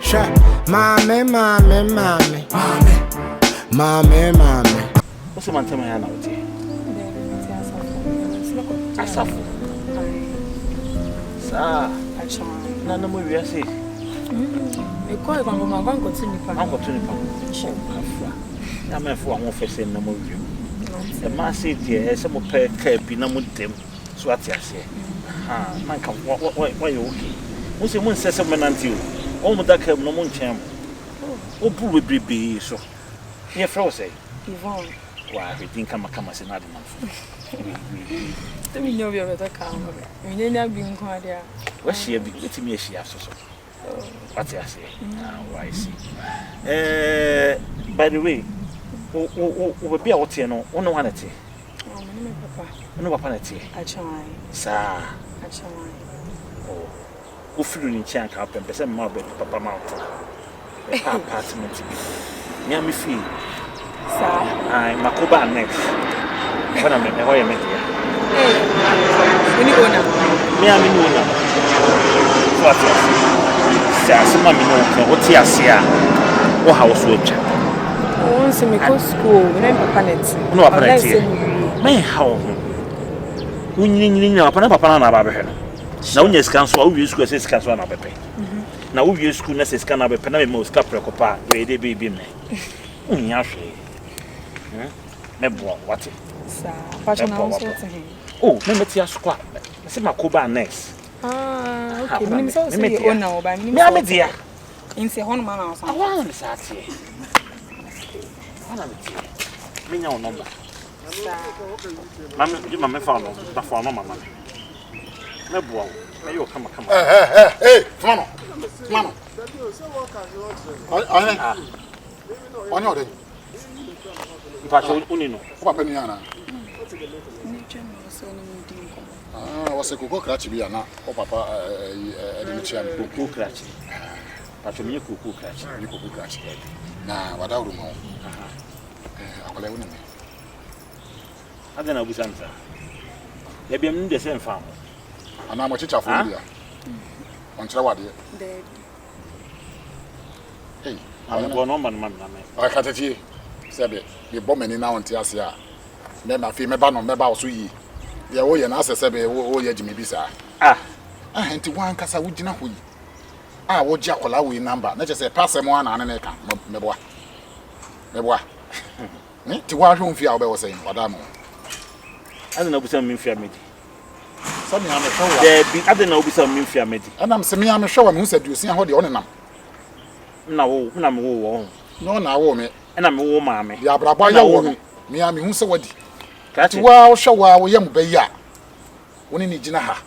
sha. Mommy. What's the man tell me now? Asafo. Sa. Na na mo wiase. E ko e mama ban ko tini pa. An ko tini pa. Afra. Na me fo ahun fese na mo wi. E ma se die se mo pe ka bi na mo dem. So ati ase. Ha, man ka wa yo okay. Mo se mo nsese mo nanti o. O mo da ka mo no mo nchem. O bu bebrebe so. Ye fro say. Yvonne. Wa everything kama se na de man. We know we are better calm. We need not be in Quadia. What's she be with me? She has so. What I say? I see. By the way, who be out here? No, no one at it. No, papa, I try. Sir, I try. Oh, who flew in Chank up and person more about Papa Mountain. Apartment. Near me fee. Sir, I'm Makoba next. What I mean, why I met here. When you go now, me, I mean, no, what I say, mammy, no, what's your say? What house would you? Once we go school, we don't have planet. No, planet. May how? We need upon a papa and a baby. Now, yes, council, we school says council and a baby. Now, we use school necessary can have a penny most capra copa, where they be me. Yashi. Nebo, what? Oh, remember Tia Squat. I said, Makoba next. Ah, okay. So, you know, by me, I'm a dear. In the home man, I want to start here. Me no number. Mamma, you mamma follow, but for no mamma. Nebo, you come. Hey, come on. On your day. Unino. What happened? Was a cuckoo cratchy be now. Oh, papa, I didn't share cuckoo cratchy. But you cuckoo cratchy, you cuckoo cratchy. Now, what I don't know. I will me. I don't know which answer. Maybe I'm in the same farm. And I'm a teacher for you. On Trawadi. Hey, I'm going on, man. I can't tell you. Sabe, the bombing now on Tiasia. Member female ban on Meba Sui. The old and answer Sabe, oh, yeah, Jimmy Bisa. I ain't one Casa Wujinahui. Ah, what Jacola we number, not just a pass one and an account, Meboa. To what room fear was saying, Madame. I don't know if some infia made. Something I'm a show. I don't know if some infia made. And I'm semi, I'm a show who said you see how the honor. No, I'm warm. No, now, me. And I'm a woman. Ya braba ya woman. Me am who so wadi. Catch wow show wow yam be ya. Woni ni gina ha.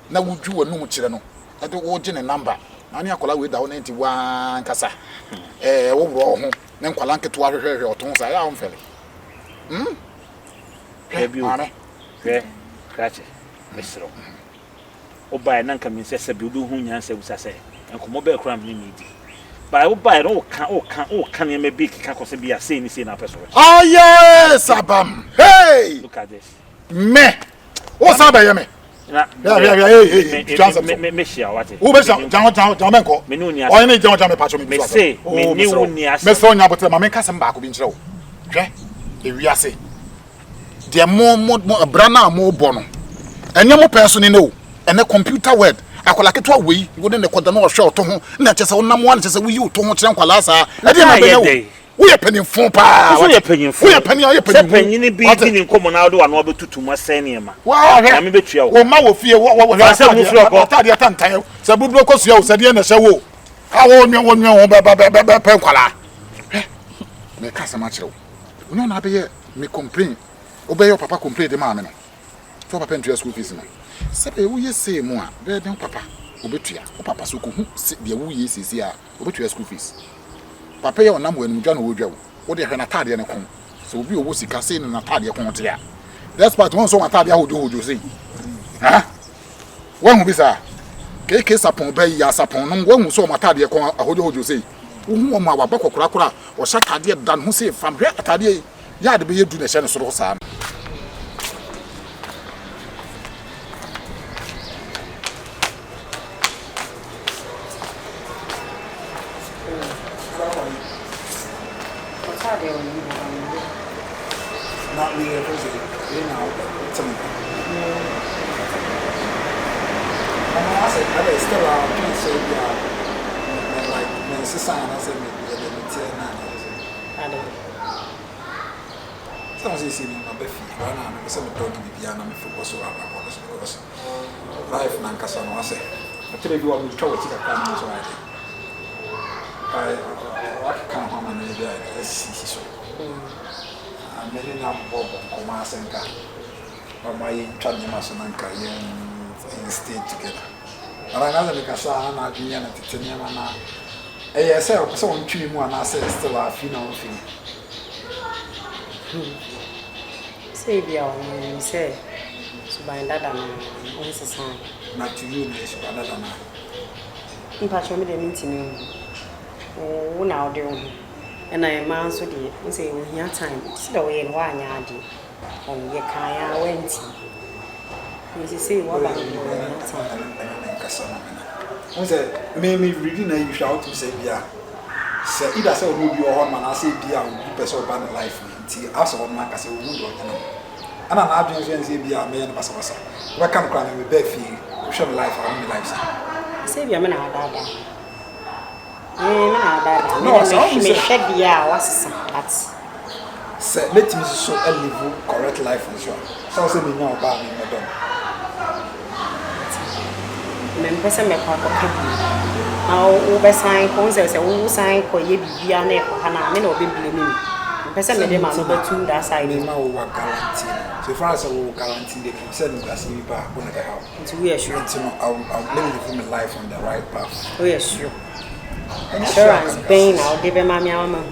Na wuju wonu mu kire no. E de wo gine number. Na ne akola we da 91 kasa. Wo bro ho. Ne nkwala nketo ahwehwehwe oton sa ya omfele. Ebi o. Catch. Mesro. Oba na nka min sese bi odu hu nyansa busase. Enkomo be kura mi ni di. But I buy no can you maybe can be a say na person. Oh yes, Abam. Hey, look at this. Me. What's up by me? Hey. Me share what? Who be John ko? Me no nia. Oh, me John me patcho me. Me say me ni wo nia. Me so nya bote ma me kasa mba ko bi nkyerɛ wo. Hwɛ. E wiase. De mo brana mo bɔ no. Enye mo person ni no. Ene computer word. Akola keto awe wo de ne koda na ohwe oto ho na kyese wonam wa na kyese wo yi oto ho kyerɛ nkwala saa e de ma be wo wo ye panimfo pa wo ye panimfo panyin bi ni nkomo na do wa na obetutu mo asɛn ma wa me betua wo ma wo fie wo asɛ mu fie ko tade atantan sɛ bubu ko sua wo sɛ de na hyɛ wo a wo nwe ba nkwala me ka sɛ ma kyerɛ wo no na be ye me complain obey your papa complain de ma me no so papa ntua school fees no sebe wo yese mu a be den papa obetua o papa so ko hu de wo yese si a obetua school fees papa ye onam wanu dwa na wo dwa wo de hwe na tade ne kon so obi owo sika sei na tade kon te a despite won so wa tade ahojo sei ha wo hu bi sa keke sapon be ya sapon no wo hu so ma tade kon ahojo sei wo hu ma wa bakokora o sha tade dan hu sei fam hwe tade ya de be yedu na hye ne soro sa Not me, because you know, something. And I said, I still out, can't say, like, when it's a sign, I said, maybe I don't. Someone says, you know, one hour, I'm going to be piano for so because life, Nankasa, I say, I tell you what, we try to take a plan, so I can't come and see so. I'm many now, Bob, Comas and Car, or my Chademasananka in state together. But another because I'm not being at the Teniana. I say, someone treat me and I said, still a funeral thing. Say, you say, so by that, I'm sign. Not to you, Miss Banana. In patch of the meeting, oh, now doing. And I am answered it, say, we have time, slow in 1 yard. On your car, went. You say, what about you? Said, maybe reading a you shout to say, yeah. Say, either so will be your man, I say, dear, you person ban life. As of my castle, and I'm not doing anything, be a man of us. What can cry with bed fee? Show life around me life. Say, your man, no, so me shed the hours. Say, let me so live correct life as well. So, say, me know about me, madam. Members make part of it. Now, over sign, concerns, and sign for ye be an echo, and I may not be blaming. Person made them over to that side. They now work guarantee. So far as I will guarantee, they can send me as you back when I get out. To reassure you, I'll live my life on the right path. Reassure. Insurance, pain, I'll give them my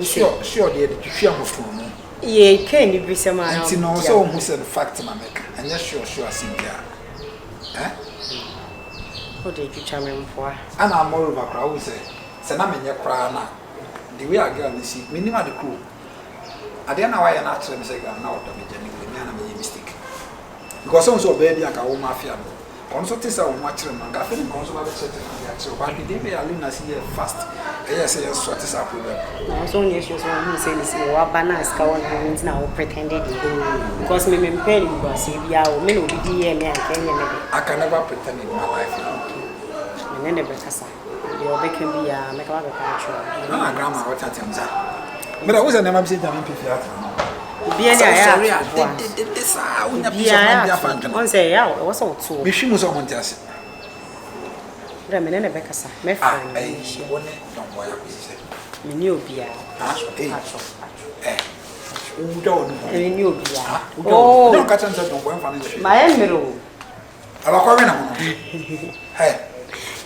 sure, dear, you fear most from me. Ye can't be some man. And no, so who said the fact, my maker, and yes, sure, I see there. Eh? What did you charm him for? And I'm more of a crowd, say, send them in your crown. The way I go, see, minimum the crew. I don't know why I'm not saying now to be genuinely a mistake. Because also, baby, I got mafia. Consultants are watching and got feeling consular certain. So, but they may allow here fast. Yes, yes, what is up with them. I was only issues when he says, what banana is going on now pretended. Because me pay you was if you are me, I can never pretend in my life. And then the breakfast. You're making me a make a culture. No, grandma, what I tell you. But I was a never seen them in Pifiat. Sorry, I did this. I wouldn't have been say, I was all too. Machine was on just. Remember, Becca, my friend, she won it. Don't worry, me knew beer. Don't knew beer. Oh, don't catch on don't go and my enemy. I'll call in. Hey,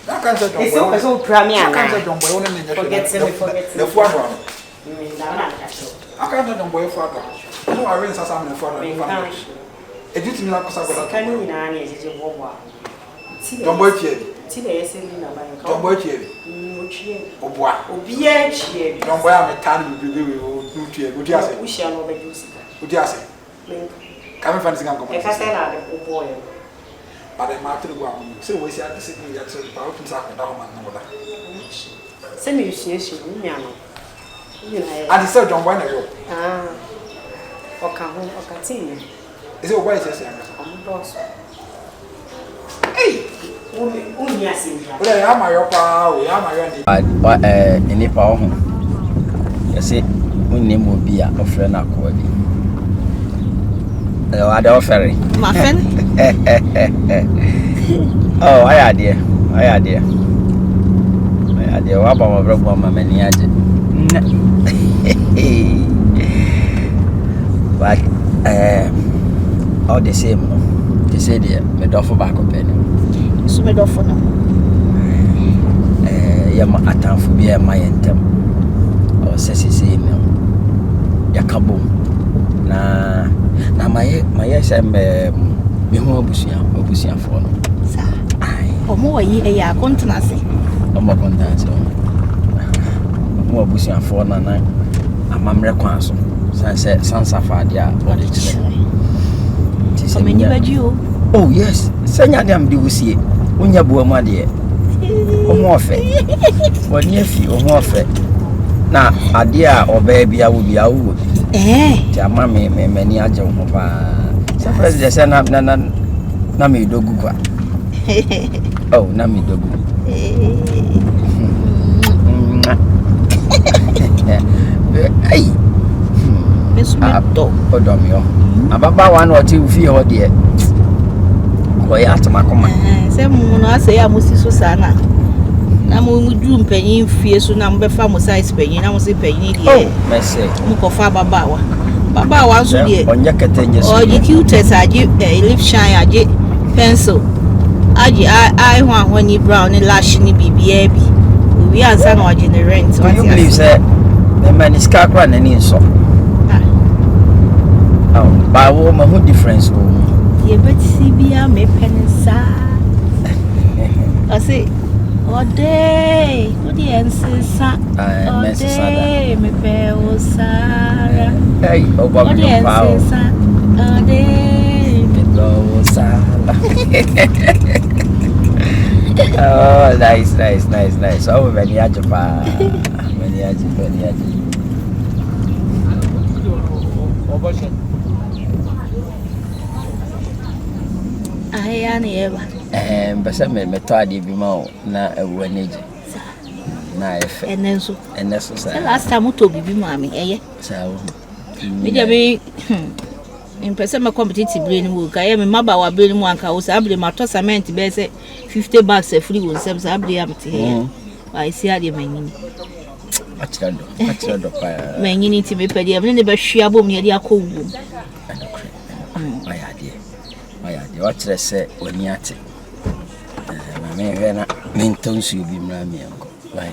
don't catch on. It's so premier. Don't forget the foreground. I can't know boy father. No, I raise us on the father. It did me like a can you is a woman? Don't wait yet. Don't wait yet. Don't wear a tan with you. Would you say? We shall not be used. Would you say? Come and find boy. But I'm out to the one. So we shall see me at the power to suck down and mother. Send me, and he said, John, why not? Or come home or continue. Is it why is it? Hey, only I see. Well, I'm my opera, we are my any power. You see, when name will be a friend. Hello, I don't ferry. My friend? Oh, I idea. What about my brother, my many but all the same, they say the door for back up. So, my door for now. Yama atam for be a my intem or sassy say no. Yakabo na my yes, I'm me home busia for no. Sir, or more ye a continency. No more continency. More busia for nana. Amamre kwanso sanse sansafa dia body chile so many badu oh yes senya dem de wusie onya buamu ade o mo ofe woni afi o mo ofe na adia obaby a would be a wood. Jamma me many a jump. Surprise the son up Nami Doguga. Oh, Nami Dogu. Hey, Miss Mapto, Podomio. About 1 or 2 feet, dear. Koyata Macoma. Some I say I must see Susana. Now we do penny fierce number famous size penny. I was a penny. Oh, Messi, Mukofa Babawa. Baba was on your catenius. Or the cutest I give a lip shine, I get pencil. I want when you brown and lashing BBA. We are some more generate. What you believe, sir? The man is car running in so. Oh, by woman, who difference? Yeah, but CBA may penisa. I say, all day, good answer, son. All day, me pay, Sarah. Hey, oh, Bobby, all day, me blow, Sarah. Oh, nice. Oh, many ajapa. Many ajapa. Besa me twadi bi ma na ewaneji na efe enenso sa last time to bibi maami eye sawo me dia be impesa me competitive brain mu ka ye me maba wa brain mu anka wo sa able ma to cement be se 50 bags e free won sem sa able am te here I see ade manyini achado pa manyini ti me pedi am ne be hwia bom ne dia akọwu Mayade watch say oni ate me hwena menton su bi mra mi enko bye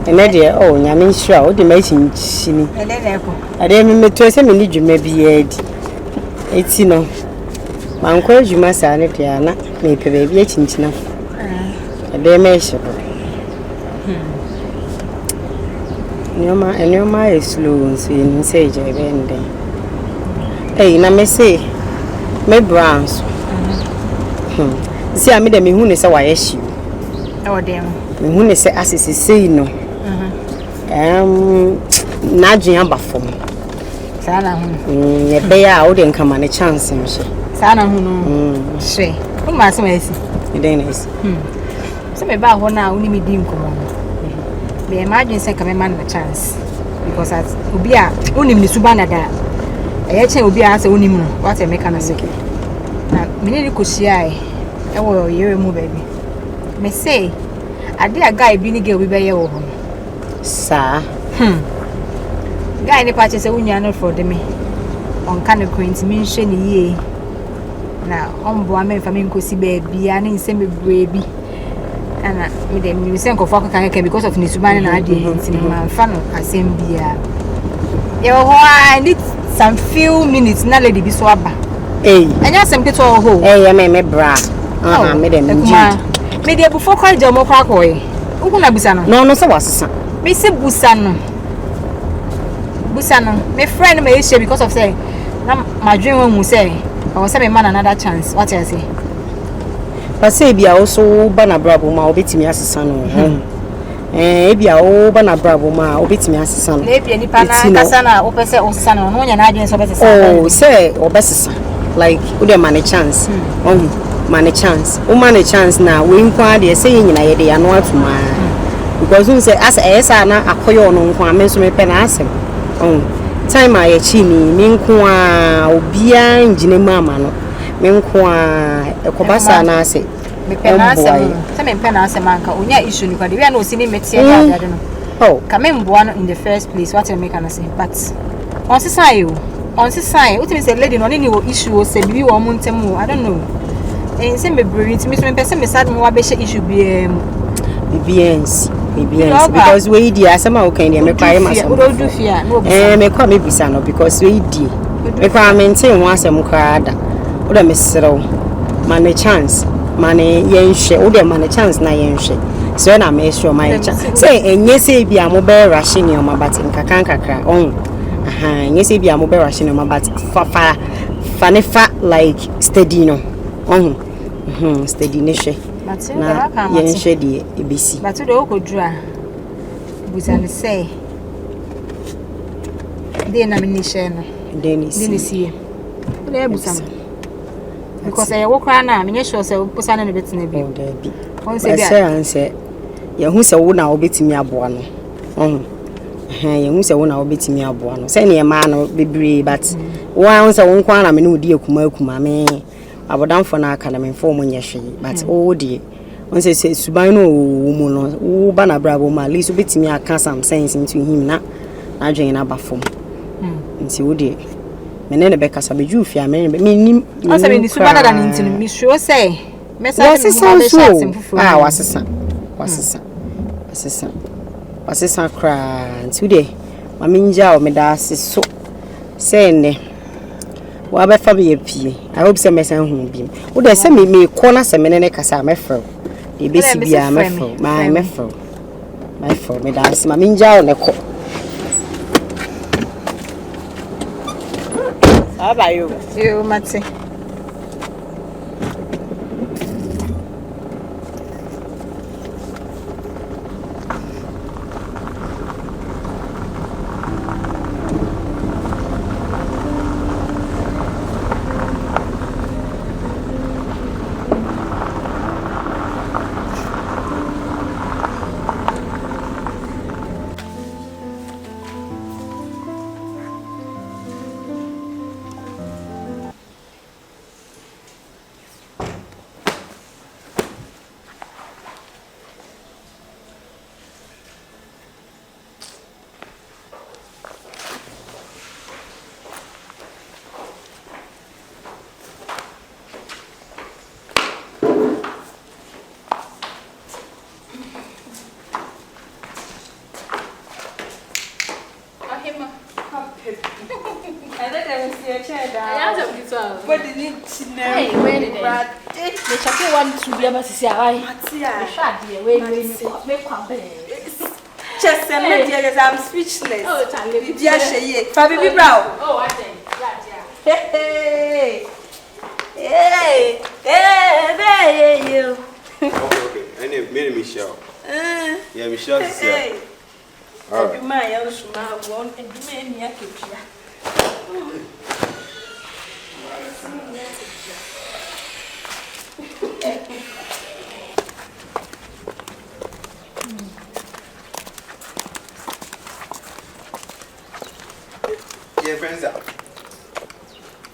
ene de o nyame nhira o de ma chinchini ade me meto se me ni dwuma bi edi eti no mankwa dwuma sa ne de ana me pe ba bi chinchina ade me hye Nyoma is slow in sage event. Hey, na me say me browns. See, I made me who say why issue. Oh, damn. Me who say as is say no. Na dwan ba fom. Sana hu. Ye be ya o de nka ma ne chance me she. Sana hu no. She. Who ma se me si? E dey nice. Se me ba ho na uni me di nkomo. Me imagine say come man a chance because as obi a onim ni suba na da e chen obi a say onim no what e make na say na me ni koshia e wo yere mu baby me say ade a guy bi ni girl bi be ye wo ho sa guy ni pa che say unya no for de me on kan ko intimi nhwe ni ye na ombo amen fa me nkosi ba bia na nsem bebre bi ana me dem you say nkofo akaka because of nisubane na ade ntima fa no asembia ye ho I need some few minutes na lady bi so aba anya asem keto ho me bra me dem me dey before call jamo kwa koy uku na busa no say wasesa me say busa no me friend me issue because of say na my dream when we say I was say me man another chance what I say Pase bia also bana brabo ma obetimi asesa no bia o bana brabo ma obetimi asesa no na bia ni pa na kasa na opese osesa no no nya na adwen so obesesa oh say obesesa like we dey man chance man chance o man chance na we nkwa de say nyina ye de ya no atuma because we say as esa na akoyo no nkwa me so me pe na asem time a ye chi ni me nkwa obia ngine mama no me nkwa ekobasa na ase me penase se me penase manka onya issue ni kwa de we na osini metie ya ade no oh kame mboa no in the first place what you make an say but on se sai what me say lady no ni wo issue o se bibi wo montem I don't know se me brewing me so me pese me sad mo wa be issue BBNs because we di asema o kan dey me kwai masem do fia no me kwa me bisa no because we di me kwa maintain ho asem kwa da o da me serew man chance man yenhwe o da man chance na yenhwe so na me sure my chance say enye say bia mo be rush ni o mabati nkaka enye say bia mo be rush ni o mabati Fanefa like steady no. Steady nation. Na yen shedi ebisi. But the okodra. Busan say. Dey na minishare no. Denisi. Dey busan. Because I work na me sure say busan no betina bi. On say say ye hu say wo na obetimi aboa no. Ye hu say wo na obetimi aboa no. Say na ma no bebre but one say won kwa na me no di akuma me. Abodamfo na aka na me fo mo nye hwe but o die on say suban no wo mu no wo ba na brabo ma least obetimi aka some sense into him na adwen na bafom nti wo die me ne be kasa be ju fia me nim o say me ni suban da na ntinu me sure say message wasesa kra nti wo die ma me nja o me da so say ne wa be fa be pie I hope say mesan hu bi wo de say me corner say me ne kasa me frɛ e be si bia me frɛ my frɛ me da se ma me nja o ne ko aba yo mate I'm speechless. Oh, Fabi Brown. Oh, I think. Hey, you. Okay. And me Michelle. Yeah, Michelle is here. All right. My young smart one and me ya kipia.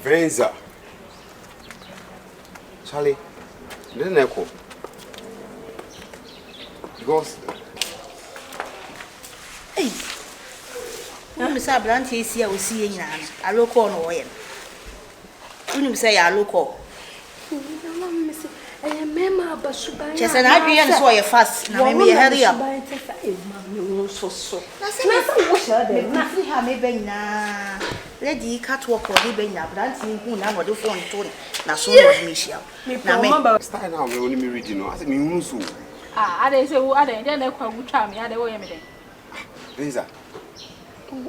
Friends, Charlie, didn't echo because hey, Miss Ablant is here. We see you now. I look on oil. You say I look on. Just an idea and so you fast. Now, maybe hurry up. Nothing have me been now. Lady catwalk or even now, dancing who now do phone tone. Now, so was Michelle. Now, remember, start now, we only reading. I think you so. I didn't say, I didn't quite charm me. I don't know anything. Lisa,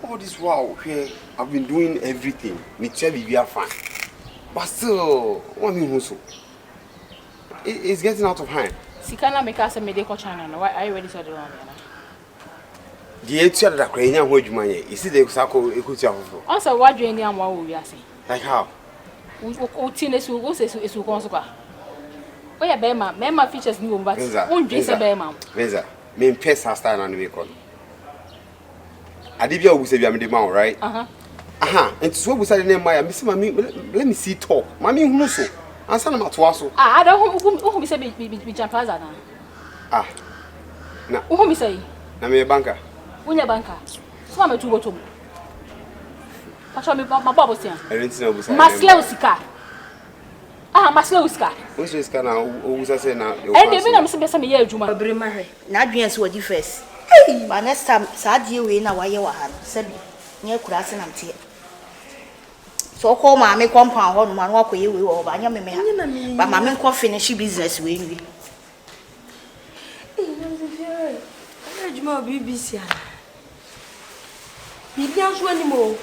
all this while here, I've been doing everything. Me tell you, we are fine. But still, what me who so? It's getting out of hand. Sikana make us a medical channel. Why are you ready to do it? The answer that Ukrainian word you money is the circle equity of. Also, what do you need and what will you say? Like how? Teenage who goes to Consuka. Oh, yeah, Bema features new, but won't drink a Bema. Venza, me pest has started on the vehicle. Adibia will say, I'm the man, right? And so we said the name, my Miss Mammy, let me see talk. Mammy, who so? And son of my twasso. I don't know who we say be Jampaza. Ah, now, who me say? I'm a banker. When you're banker, so I'm a two bottom. Watch me, my bubbles here. I didn't know. Maslowska. Maslowska. Who's this kind of who's I say now? And the minimum some year, Juma. Not being so what you first. But next time, sad you in a way you are, said near Kurasan and tea. So call mammy compound one walk with you over by your mammy. But mammy can finish business with me. BBC. You can't do anymore.